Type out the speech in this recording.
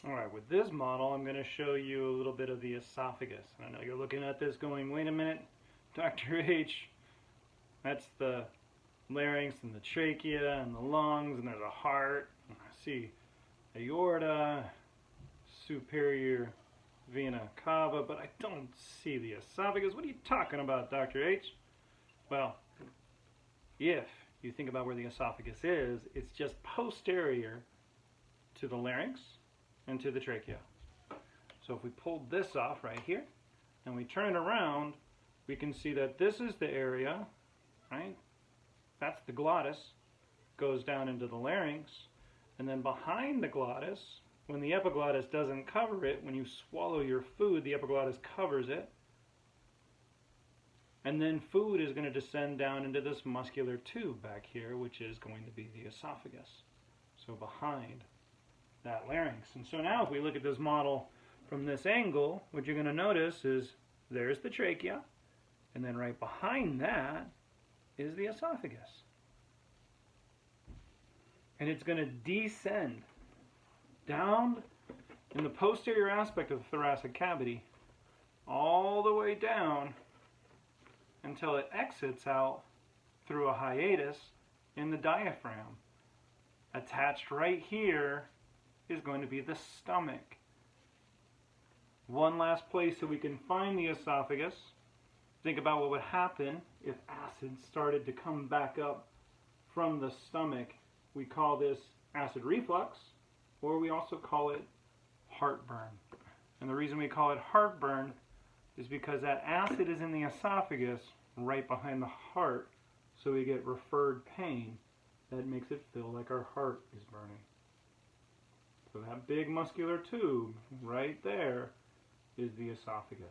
Alright, with this model I'm going to show you a little bit of the esophagus. I know you're looking at this going, wait a minute, Dr. H, that's the larynx and the trachea and the lungs, and there's a heart, and I see aorta, superior vena cava, but I don't see the esophagus. What are you talking about, Dr. H? Well, if you think about where the esophagus is, it's just posterior to the larynx and to the trachea. So if we pulled this off right here and we turn it around, we can see that this is the area, right? That's the glottis, goes down into the larynx, and then behind the glottis, when the epiglottis doesn't cover it, when you swallow your food, the epiglottis covers it, and then food is going to descend down into this muscular tube back here, which is going to be the esophagus. So behind that larynx. And so now if we look at this model from this angle, what you're going to notice is there's the trachea, and then right behind that is the esophagus. And it's going to descend down in the posterior aspect of the thoracic cavity all the way down until it exits out through a hiatus in the diaphragm. Attached right here is going to be the stomach. One last place that we can find the esophagus. Think about what would happen if acid started to come back up from the stomach. We call this acid reflux, or we also call it heartburn. And the reason we call it heartburn is because that acid is in the esophagus right behind the heart, so we get referred pain that makes it feel like our heart is burning. So that big muscular tube right there is the esophagus.